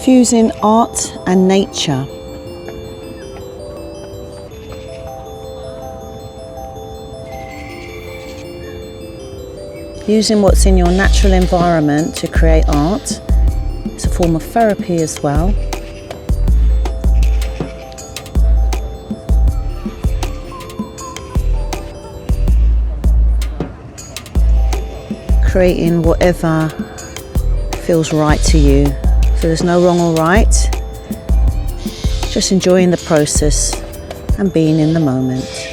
Fusing art and nature. Using what's in your natural environment to create art. It's a form of therapy as well. Creating whatever feels right to you. So there's no wrong or right. Just enjoying the process and being in the moment.